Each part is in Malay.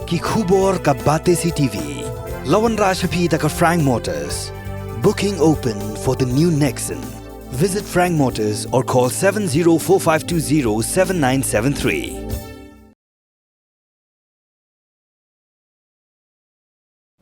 ki khubor ka bate CTV. Lawan Rashaphi taka Frank Motors. Booking open for the new Nexon. Visit Frank Motors or call 7045207973.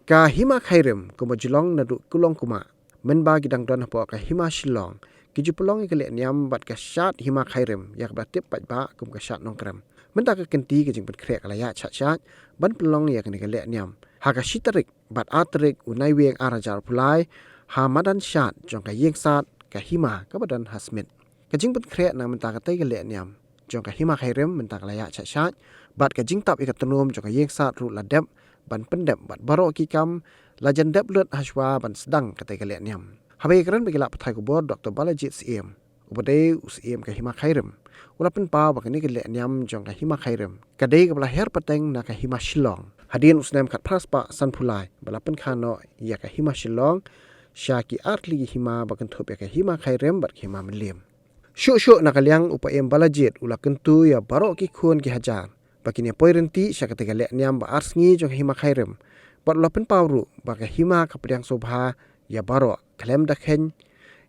Ka hima khairim kuma julong nadu kulong kuma men ba gidang don po ka hima shilong ki jupulong ke le niam bat ka shat hima khairim yak ba tip pat ba kum ka shat nong kram men ta ka kenti ke jing bat krek la ya chat chat ban pelong yak ne ke le niam ha ka shitarik bat atrik unai weng arajar pulai ha madan shat jong ka yeng sat ka hima ka badan hasmit ka jing bat krek na men ta ka tai ke le niam jong ka hima khairim men ta ka la ya chat chat bat ka jing tap ikat tenum jong ka yeng sat ru la dep ban pendep bat barok ki kam lajan dep lut haswa ban sedang kata kalian niam habe keren bagi lap thai ko bod Dr. Balajit CM ubade CM ka hima khairim ulapen pa bakani kalian niam jong ka hima khairim kadai ka bala her pateng na ka hima shillong hadin usnam khat praspa san phulai balapen khano ya ka hima shillong syaki artli hima bakan thop ya ka hima khairim bat hima melim syuk na kaliang upayem Balajit ulaken tu ya barok ki khun ki hajar bakini poirenti syakata galek niam ba arsngi jong hima khairim bat lopen pawru baka hima kapriang sobha ya baro klem dakhen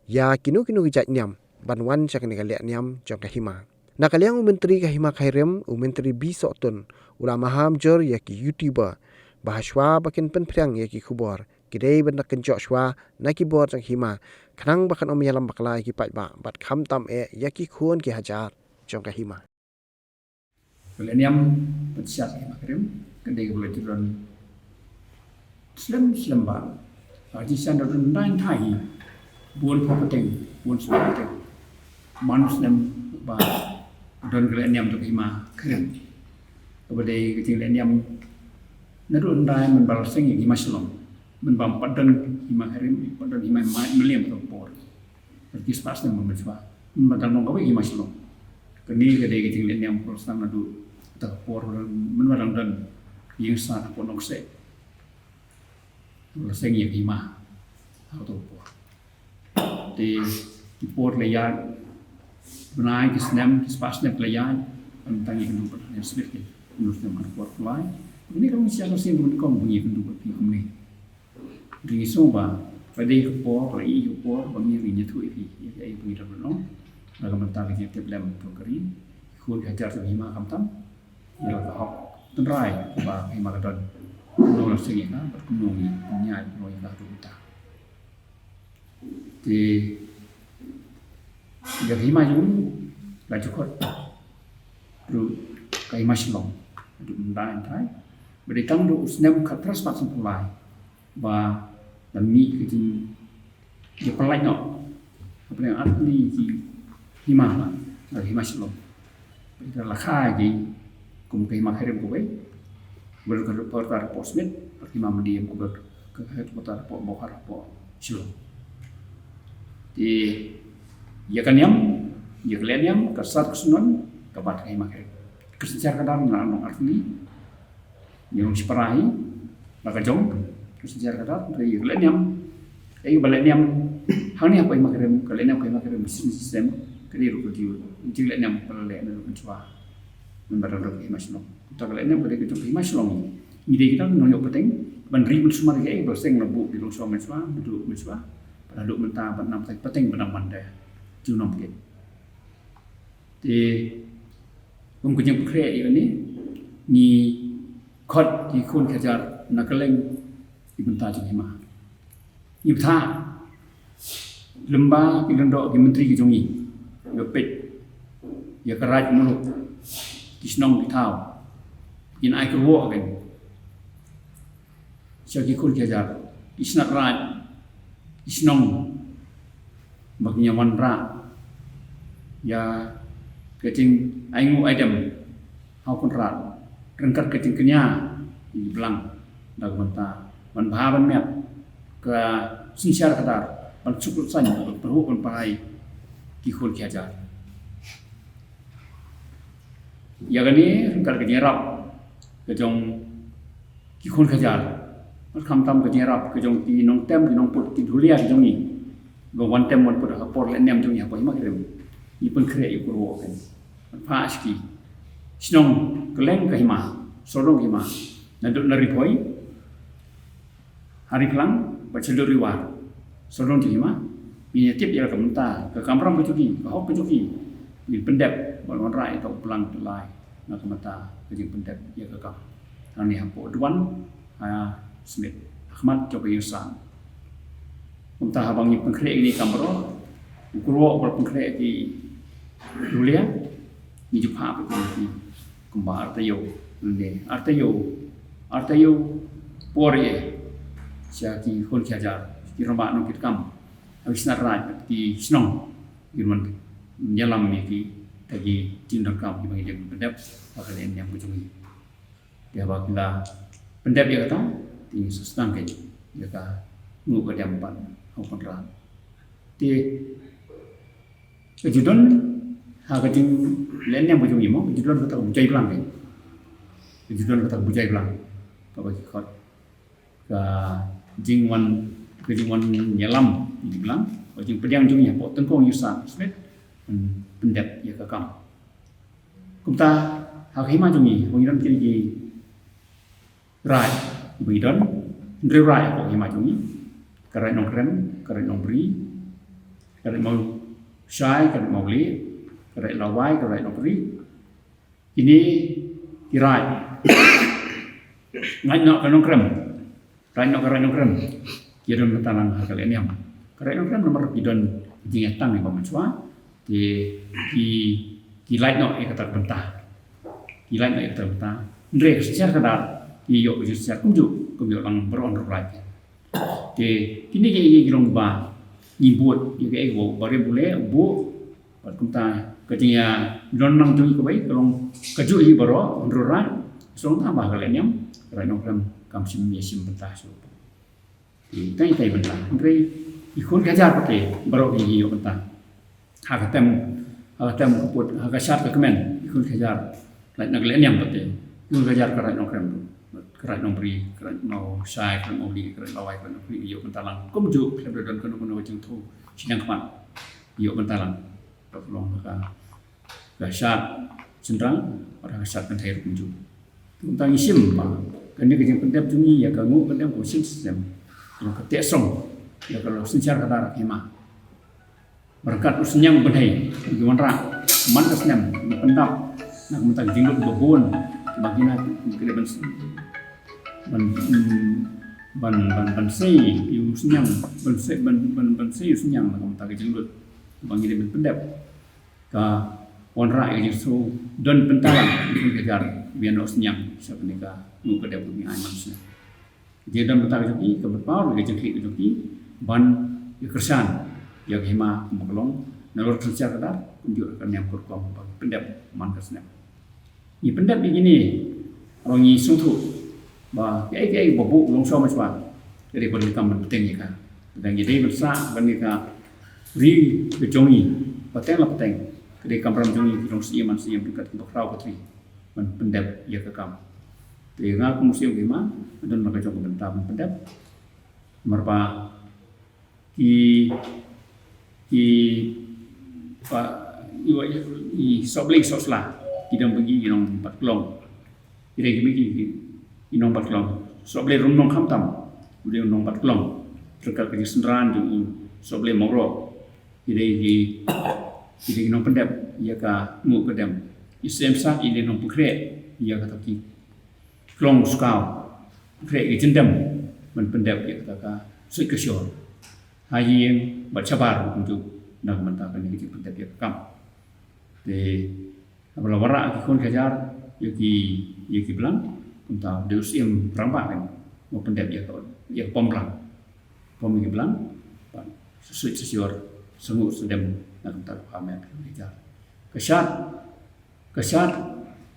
ya kinu gijat niam banwan syakani galek niam jong ka hima nakaliang menteri ka hima khairim menteri bisotun ulama ham jor ya ki youtuber bahaswa bakin penpriang ya ki khubor kidai bandak kenjok shwa na ki bor jong hima khanang bakan om yalam bakla ki pat ba bat kham tam ya ki khun ki hajar jong ka hima Milenium bersiap makrim kedai boleh turun Slim ba di sana turun lain thai buon penting buon penting manus nem ba don milenium tu hima krim kedai milenium narun dai men balaseng hima selong men bam padan hima krim padan hima milenium tu por pergi spas nem membaca men badang nong hima selong kini kedai milenium prostam nadu por menwarang dan yang sana ponok se seng yang hima atau por di por leyan benai kisnem kispasne leyan tentang yang dulu yang seperti menurutnya mana por lain ini kalau siapa sih yang kong bunyi dulu film ni di soba pada por lagi por bunyi ini tu ini ya bunyi dalam no dalam mentang ini problem tu kering kau diajar tu hima kamtam ya học tân rai và khi mà đợt nô là suy nghĩ nó nô nhị nhai nô là đủ ta thì giờ khi mà chúng là chút hết rồi cái mà xin lòng đủ đại thái bởi vì trong độ nem khát rất phát sinh lại và làm nghĩ cái gì giờ phải lạnh nọ apa yang arti khi mà là khi mà xin lòng bây giờ là khai gì kum ke hima khairim ko bai ber ka reporter posmet hima medium ko ber ka reporter po bokar po shilo di ya kan yam ya kalian yam ka sat kusunan ka bat ka hima khairim kesejar kadar na no arti yang siparahi maka jong kesejar kadar dari kalian yam balen yam hang ni apa hima khairim kalian yam ka hima khairim sistem kali ru ko diu jile yam pala na ko chwa memberang himaslong. Kita kalau ini boleh kita himaslong. Ide kita nonyok penting. Bandri bersama dengan berseng lebu di lungsor meswa, duduk meswa. Pada duduk mentah, pada nam penting pada mandai. Junam kita. Di kemudian kerja ini ni kot di kun kejar nakaleng di mentah jengima. Ni betah lembah di lendok di menteri kejongi. Yopet. Ya kerat mulut. Kisnong di tau, in ai kerwo kan, siapa kikul kejar, kisnat rat, kisnong, baginya wanra, ya keting aingu idem, hau kon rat, rengkat keting kenya, di belang, dak mentah, man bahaban met, ke sincere kadar, man cukup saja, perlu kon pakai kikul kejar. Ya kan ni kalau kejarap kejong kikun kejar, kalau tam kejarap kejong di nong tem di nong put di dulia kejong ni, bawan tem wan put hapor lenyam kejong ni apa yang makrem, ni pun kerja ikut kan, pas ki, sinong keleng kahima, sorong kahima, Naduk nari poi hari kelang baca riwar sorong terima ini tip ya kementar ke kampram kecuki ke hok kecuki ini pendep balon rai atau pulang telai nak kementar ke pendep ya ke kam ini hampo duan Smith Ahmad coba yusan untuk abang ni pengkrek ini kamero kurwa ber pengkrek di dulia ni jumpa apa ni kembar artayo ni artayo pori siaki kon kajar di rumah nong kitkam habis narai di snong girman nyalam ni ki tagi tindang kam di bagi dia pendap bakal yang bujungi dia bakila pendap dia kata di sustan ke dia kata ngu ke jampan au konran di kejudon ha kejing len yang bujungi mo kejudon kata bujai belang ke kejudon kata bujai belang bagi kot ka jingwan nyelam dibilang jing pedang jungnya po tengkong yusa Smith pendep ya kakam kumta hak hima jungi wangiran kiri rai bidon rai po hima jungi karai nong krem karai nong bri karai mau syai karai mau li karai lawai karai nong bri ini kirai ngai nok nong krem rai nong krem kira matalang kalian yang kerana kan nomor bidon jingatang yang mencua di light no kata bentah di light no kata bentah ndre secara kadar di yo secara kunjuk lang beron right di kini ke girong ba nyibut juga ego bare boleh bu kunta ketinya don nang tu ko bai kalong kaju i baro ndroran so tambah kalian yang kerana kan kamsim yesim bentah so tai bentah ndre ikut kajar pakai baru gigi yo bentah hakatem keput hakasat ke kemen ikut kajar lait naglen yang pakai ikut kajar kerat nong krem kerat nong beri kerat nong syai kerat nong li kerat lawai kerat nong beri yo bentalang kumju kleb don kono wajeng tu sidang keman yo bentalang tolong maka kasat cenderang pada kasat kan hayar kumju tentang isim pa kene kejeng pendep jungi ya kamu pendep kusin sistem ketek song ya kalau secara kata hema berkat usnyang benai gimana man kesnyam pendap nak mentang jinggut bebon bagina kira ban sei usnyang ban sei usnyang nak mentang jinggut bagina pendap ka onra yang so don pentalang kejar biar usnyang siapa nikah nu kedap bumi manusia dia dan mentang joki keberpau dia jengklik joki ban kersan yang hima maklong nalur kerja kadar tunjuk akan yang kurkom pendap man kersnap ni pendap begini orang ni sungtu ba ke bobu longso macam dari pendekam penting ya dan jadi besar pendekam ri kejongi pateng la pateng dari kampram jongi long siam dekat untuk rau putri pendap ya kekam dengan museum hima dan mereka coba bentam pendap merpa i sobling sosla kita pergi inong patlong kita pergi inong patlong soble rumnong khamtam udah inong patlong terkal kerja senderan tu soble moro kita inong pendap ia ka mu kedam isem sak ini inong pukre ia kata ki klong skau pukre jendam men pendap ia kata ka sui kesyor hayeng bacabar untuk nak mentakan ini kita pendap kam de apabila warak kon kajar yaki bilang untuk deus im rampak kan mau pendap ya pomlang pom ini bilang sesuai sesior sungguh sedem nak mentak pamer kajar kesat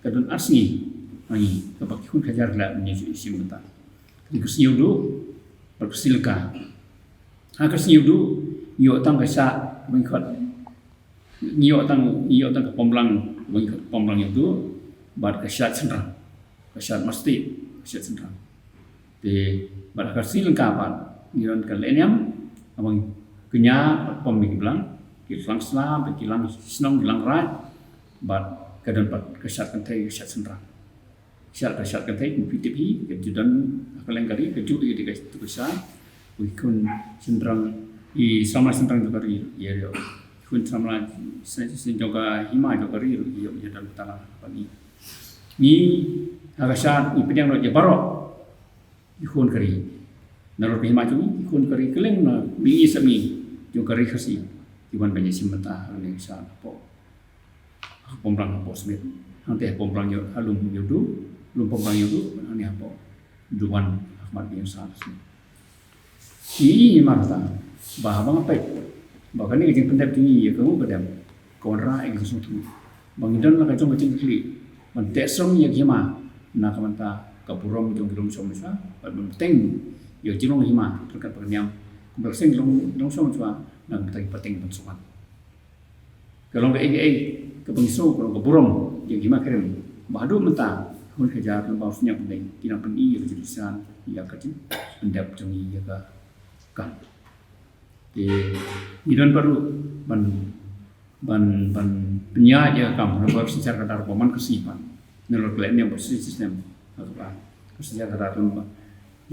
kadun asni ani kepak kon kajar la menyusul isim mentak dikusiu do bersilka hakas yudu yo tang kasa mengkot yo tang ke pomlang mengkot pomlang itu bar kasat senrang kasat mesti kasat senrang de bar kasil kapan ngiron kaleniam abang kenya pom bilang kilang slam kilang senong kilang rat bar kadan pat kasat kantai kasat senrang syat kan thai PTP ke judan kalengkari ke ju di guys tu besar kun sendrang I sama sendrang juga ri ya yo kun sama sen juga hima juga ri yo ya dan tala pani ni agasat I pedang ro je barok kun kari naro hima tu kun kari keleng na bi sami jo kari khasi iwan banyak simata ni sa po pomrang po smith ante pomrang yo alum yo du lum pomrang yo du ani apa duan ahmad bin sa I marta bahwa apa bahkan ni jeng pendap tinggi ya kamu bedam konra yang sesuatu bangidan lah kacung kacung kili mentesong ya kima nak menta kapurom jong jong somsa penting ya jinong hima terkat pengyam bersing long somsa nak penting penting pensuman kalau ke ke pengiso kalau kapurom ya kima keren bahadu menta kun kejar lembau senyap penting tidak penting ya kejurusan ya kacung pendap tinggi ya kan idan perlu ban penyaja kam nomor secara kadar paman kesipan nolok lain yang bersih sistem atau apa secara kadar lomba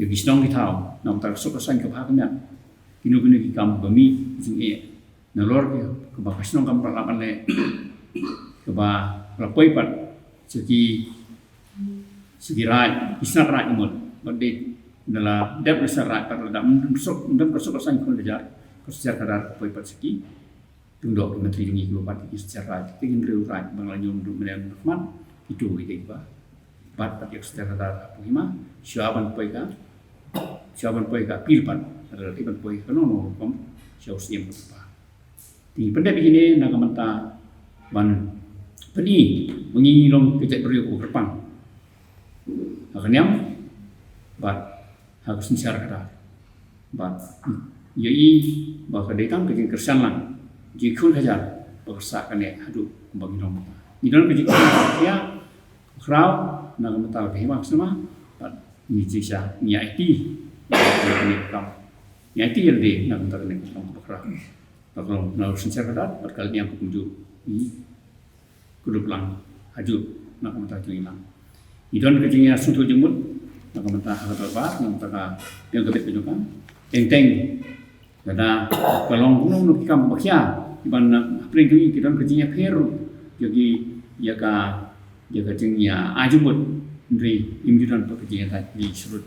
ya gisnong ditau nam tak sok sang ke bahaknya kinu kam bami jinge nolor ke bakas nong kam perlaman le ke ba rapoi pat segi rai isna rai imut bade dalam dep serat pada dalam sok sang kon dejar secara kadar poi pat segi tundok menteri jungi kelupat secara tingin reurat banglanyo dum men rahman itu ide ba bat pat secara kadar hima syaban poi ka pilpan ada tiban poi kanono kom syau sim apa di pendek begini nak menta ban peni mengilong kecek beriuk kerpang akhirnya bat harus secara kadar bat yai bahwa datang ke kersan lang jikun hajar bersakan ya aduh bagi dong di dalam kerja ya crowd nak mental kehimak semua bat ni jisa ni IT ni kam ni IT yang di nak mental ni kam crowd kalau nak secara kadar berkali yang aku tunjuk ni kudu lang haju nak mental tu hilang di dalam kerjanya suntuk jemut nak mentah kata apa nak mentah yang kebet penjukan teng kada kalau gunung nak kam bakia iban pring tu kita kerjanya peru jadi ya ka jengnya ajumut ndri imjudan pekerjanya tadi surut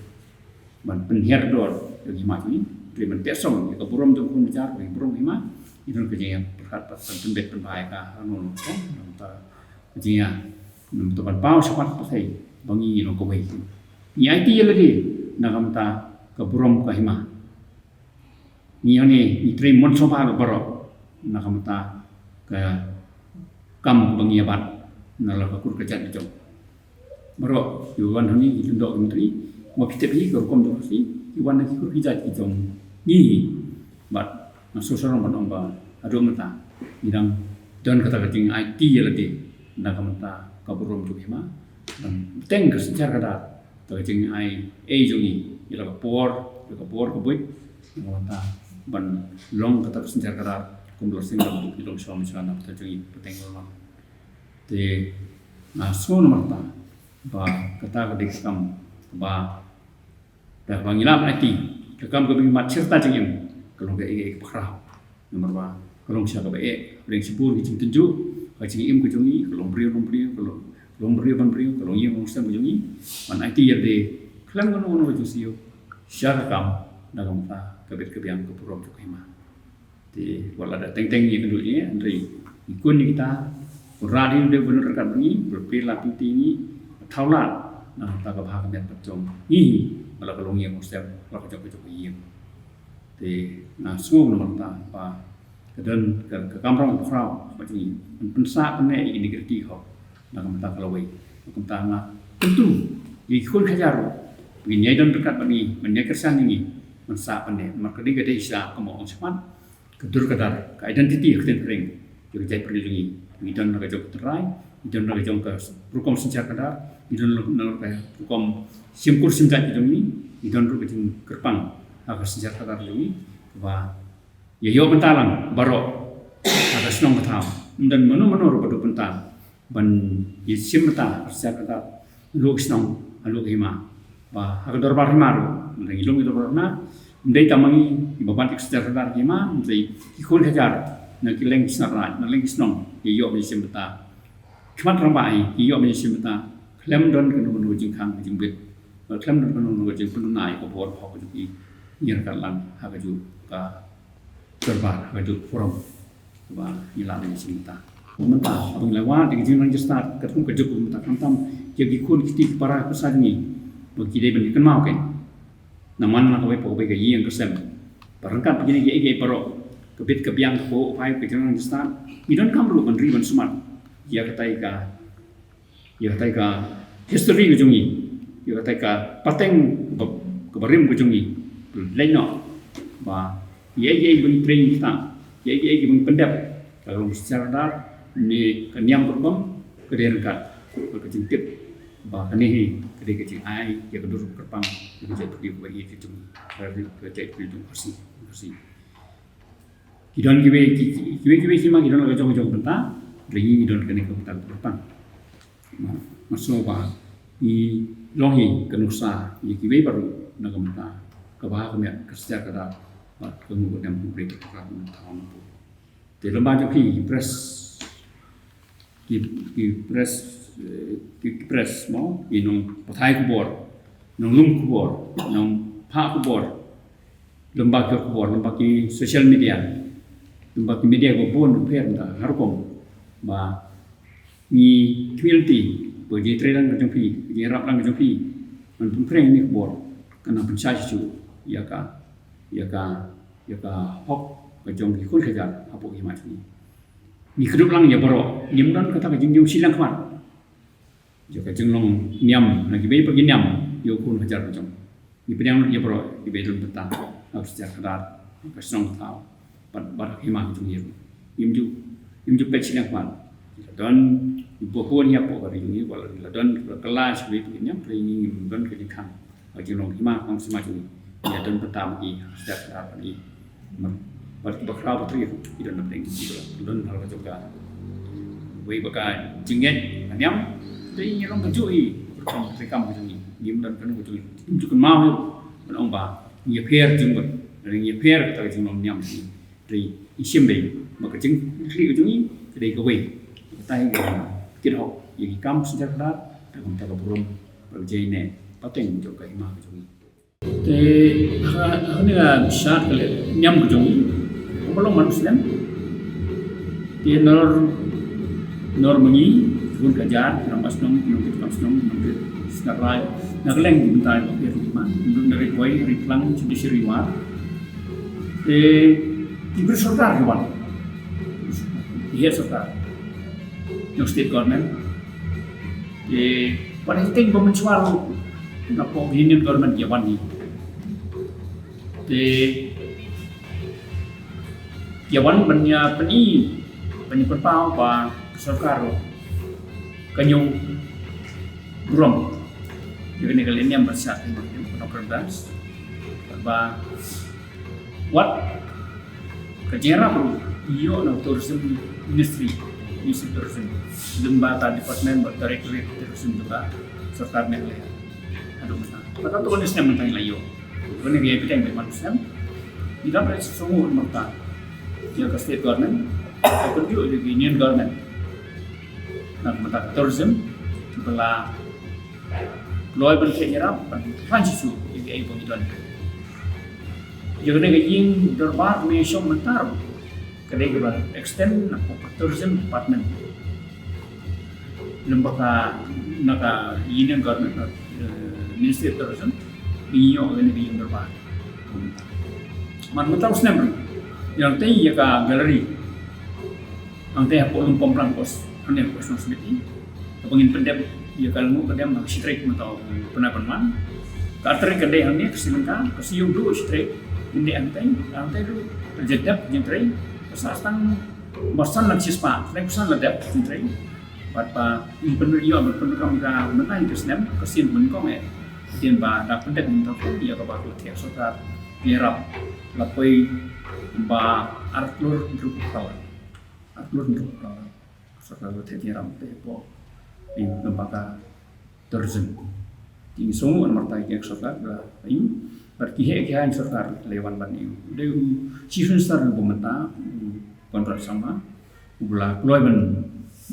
ban penherdor jadi maju ni dari mentesong ya burom tu pun bicara burom hima itu kerjanya berkat penbet penbaik ka anu tak kerjanya untuk pau cepat pasai bangi no ko baik ni IT lagi nak kamta ke burom ka hima ni ni trim mon sopa ke baro nak kamta ke kam bangi abat nala ka kur kejat jom baro yuan hani indok menteri mo pitepi ko kom do si yuan nak kur kejat jom ni bat masusoro manomba adu mata idang dan kata keting IT lagi nak kamta ka burom tu hima dan teng ke secara kadar terjeng ai jongi ila por ko boy mata ban long kata sejarah kadar kumdor singa bu ilom shom chana terjeng peteng long te na son marta ba kata ke kam ba dah bangila ati ke kam ke mat cerita jengim kalau ke pakra nomor ba kalau sia ke ring sibur ki tunju ka jengim ke jongi kalau brio kalau lombrio ban brio kalau ia mungkin menjungi man IT ya de klan ngono ngono jusio syara kam dalam ta kabit kebiang ke purom ke hima di wala da teng ni penduduknya andri ikun kita radio de benar kan ni berpila tinggi taulat nah ta ka bahag met pacom ni mala kalau ia mungkin la ka jok iya di nah semua nomor ta pa kedan ke kampung frau macam ni pensa pene ini gerti ho nak mentah kelawai, mentah nak tentu ikut kajar, begini dan dekat bani, bani kersan ini, mensa bani, maka dia kata Islam kamu orang cepat, kedur kadar, ke identiti yang penting, jadi saya perlindungi, dan nak jauh terai, dan nak jauh ke rukom sejarah kadar, dan nak rukom simpur simjat ini, dan nak jauh kerpang, agar sejarah kadar ini, wah, ya yo bentalang, barok, ada senang betam, dan mana rupa pentang ban yisim ta secara Luk Snong, Luk Hima, Bah, Hakador Barmaro, Lagi Lung Dorna, Day Tamangi, Ibabat External Hima, Day Hikun Hajar, Nakileng Snarat, Naling Snong, Yo Simta, Kmat Rambai, Yo Simta, Clemdon Kanu Jingkang, Jimbit, Clemdon Kanu Jing Punai, or Board Hockey, Yerkalan, Hakaju, Serbar, Hakaju Forum, Ilan Simta. Mentah, abang lewat dengan jiran start ketemu kerja pun mentah kantam jadi kun kita para pesan ni bagi dia benda kenal kan naman nak kau pergi yang kesem perangkat begini dia perok kebit kebiang kau upaya kerja start idon kamru menteri ban smart ya katai ka history kejungi ya katai ka pateng kebarim kejungi lain no ba ye bagi training kita ye bagi pendap kalau secara dar ni keniam berbang kederkat berkecintip bah kenihi kecil ai ya kedur kerpang jadi pergi bagi itu dari kerja itu bersih kidon kiwe sima kidon jong benta lagi kidon kene kebetal kerpang masuk bah i lohi kenusa i kiwe baru nagamta kabah kemia kerja kada kemudian publik kerapun tahun di lembaga press mo inong patay kubor nong lum kubor nong pa kubor lembaga kubor lembaga social media kubor per da harukom ba ni community bagi trailan ka jompi ni rap lang jompi man pumpreng ni kubor kana pencai chu ya ka hok ka jompi kun kajar apo ki mati ni kedup lang ya boro nimdan kata ka jingjung silang kemar jika jenglong niam lagi bayi pergi niam yo kun hajar macam ni pedang ya boro di bedun petang harus sejak kadar ka senong tau bar hima jung yeru imju pet silang kemar dan ibu pun ya po kari ni wala dan kelas bayi pergi niam training dan kejikan jenglong hima kong semacam ya dan petang i sejak kadar ni bakal putri itu dan penting itu dan hal juga wei bagai jingget anyam tapi nyerong kejui berkom rekam begini dim dan kan kejui tunjukkan mau dan omba nyeper jenggot dari nyeper kita jengong nyam sini dari isim deh maka jeng kiri ujungi dari kewei kita kita hok yang kam sejak dah dalam tak belum berjaya pateng juga imah kejui te ini bisa kali nyam kejui belum manusia dia nor mengi pun kajar rampas nom sekarang nak leng bentar dia rumah dari koi riklang judiciary war diberi serta kawan dia serta yang state government pada hitung pemencual napok union government jawan ni Yawan banya penipau ba sarkaro kanyong brom jadi kalian yang bersat di penopras ba what kejera bro iyo na tourism ministry tourism lembaga department directorate tourism juga serta menle aduh mata tuh nisnya mentang layo ini dia bidang manusia tidak boleh semua mata yang ke state government, kedua di union government. Nah, mata tourism, sebelah loy berkait nyerap, panjisu yang ibu itu. Jadi yang derbar mesyom mentar, kedai kebar extend tourism department. Lembaga naga union government, ministry of tourism, iyo yang derbar. Man mentar usnem. Yang tadi ya ka galeri, yang tadi apa lumpam rangkos, ane kos nang sebeti, pengin pendem ya kalau mau pendem masih strike atau penapaman, karter kedai ane kesimengka, kesium dulu strike, ini antai dulu terjedap jentrai, kesastan masan lagi spa, strike pesan ledap jentrai, apa impener iya berpener kami ka menai kesnem, kesim menkong kemudian dapat pendem untuk iya kebaku tiap sotar, biarap lapoi ba artlur grup kawan serta teti ram te po di lembaga tourism. Ting songo an martai ke sarkar da ayu berarti he ke sarkar lewan ban iu. De chief minister bu menta kontrak sama ubla kloy ban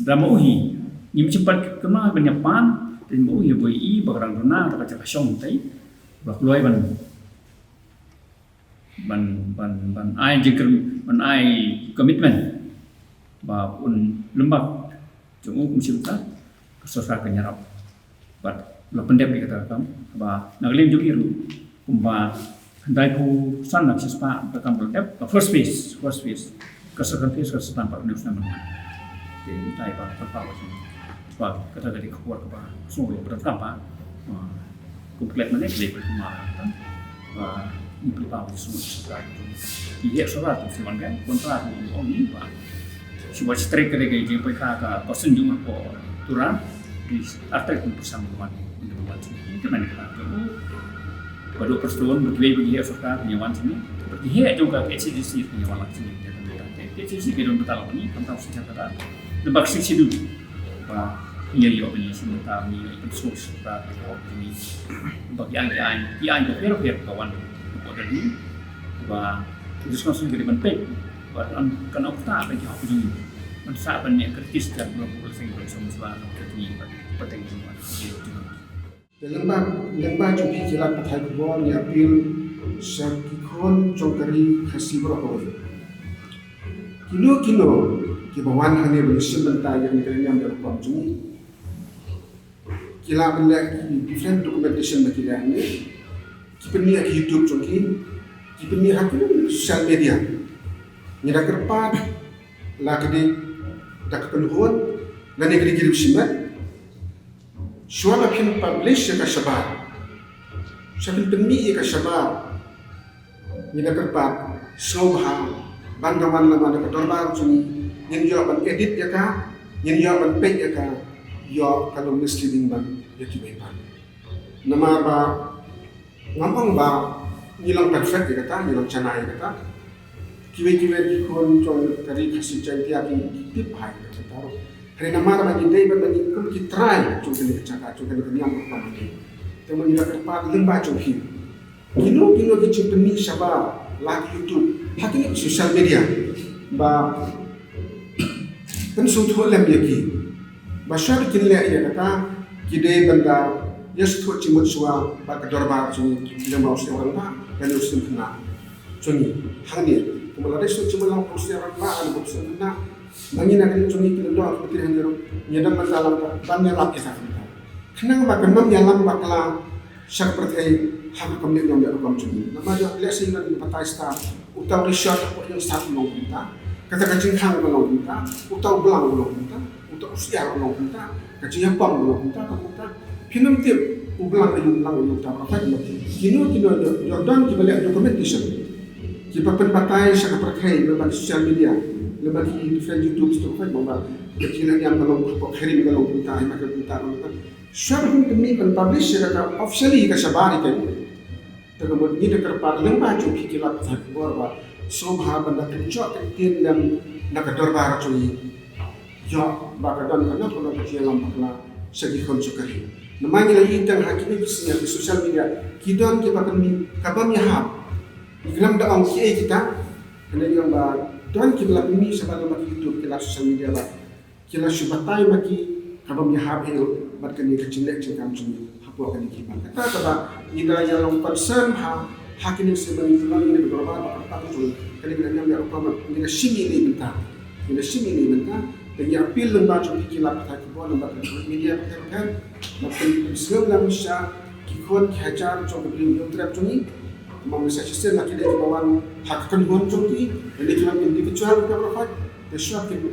damauhi nim cepat kena banyapan dan mau ya boy i bagrang rena ta ka syong tai ba kloy ban ai jeker ban ai commitment ba un lembak jong kum simta sarkar kenyarap bat la pendep di kata kam ba naglim jong iru kumba handai pu san nak sispa ba kam pendep first phase ka second phase ka setampa news nama de tai ba ta pa ba kata dari kuat ba so yang berangkat ba komplit mana le ma ba ni prepare semua sesuatu iya surat tu siman kan kontrak ni ba siwa strike ke ke je pai ka person juma ko turang di artai pun bersama teman itu mana kita baru persetujuan berdua bagi serta penyawan sini seperti he juga KCDC penyawan sini KCDC kedon betal ini tentang sejahtera lebak sisi dulu bah ini yo ini sebentar ni itu sos serta ini bagi yang per kawan kepada ini bah diskusi dari penting buat kan kita apa yang aku jui masa banyak kritis dan berlaku sama ini penting semua lembah jumpi jelat pathai kubor ni apil syakikon jongkari khasi berapa kilo ki bawan hane bersih bentar yang kerana yang berkuam jumi kila benda different documentation bagi dia ni ki perni ki YouTube jongki ki perni hakul social media ni dah kerpat la kede dak penuhun dan ni kede kirim simat Suara pun publish ya kashabar, siapin peni ya kashabar, ni dah kerpat, sobha, bandawan lama dah kedorbar cuni, yang jawapan edit ya kah, yang jawapan page ya kah, yo kalau misleading ban ya kibaipan. Nama ba, ngomong ba, nilang perfect ya kata, nilang canai ya kata, kibai dikon cong kari kasih cantik aki tip hai kata taruh. Hari nama ramai jendai berbanding kum kitrai cuma kena cakap cuma kena kenyang apa lagi. Teman kita kerpat lembah cungki. Kino kita peni sabar lagi YouTube. Hakini sosial media. Ba pensut holam yaki. Ba syar kinle ya kata kidai benda ya setut cimut suah ba kedorbar cumi lembah usia orang ba dan usia kena. Cumi hangir. Kemudian ada cuma lang usia orang ba ada usia kena. Bagi nak kena cumi kena doa seperti yang diru nyedam masalah banyak lagi sakit. Kenapa makan mam yang bakla syak percaya hak pemilik yang dia rekam cumi. Nama dia lihat sehingga di patai star utau resort apa yang start belum kita. Kata kacing hang belum kita, utau belang belum kita, utau usia belum kita, kacing yang pam belum kita, kita kinam tiap ubelang belum kita apa lagi. Kino Jordan kita lihat documentation. Kita patai syak percaya dalam sosial media. Lebih different YouTube itu kan bahwa kecilan yang kalau kirim kalau kita makan kita syarah ini kan publish secara officially ke sabar itu terus ini terpadu lembah cuci kilat bahwa sobha benda kencok ketin dan nak dorbar cuci yo bakadan kana kalau kecilan bakla segi konsukari namanya lagi tentang hakini bisnya di sosial media kita akan kabam yahab iklam da ang kita kena yang Tuan kita ini sebab maki YouTube kita sosial media lah. Kita syubatai maki kabam yahab itu berkan ni kecilek cengkam cumi hapu akan dikiban. Kata kata ida yang concern hakin yang sebenarnya itu lagi ini beberapa apa tu kali kita nyambi apa ini simi ini bentar. Ini simi ini bentar. Dan yang apil lembah cumi kita pakai kubur lembah media pakai makin sebelum masa kikon hajar cuma beli YouTube cumi Manusia sistem nak kita bawa hak kenuan cungki, jadi cuma individual kita berfak, desya kino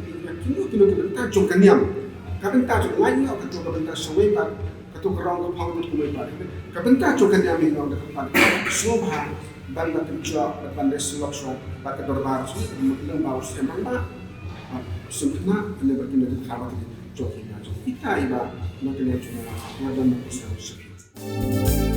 kita cungkan niam, kita cungkan lain atau kita sewepat, kita kerang kepang itu kulipat, kita cungkan niam ini orang depan, semua banda kerja, banda selok banda dorbar sih, mungkin bawa semang sempurna, ini berkini kita khawatir cungki, kita iba nak kena cuma ada manusia seperti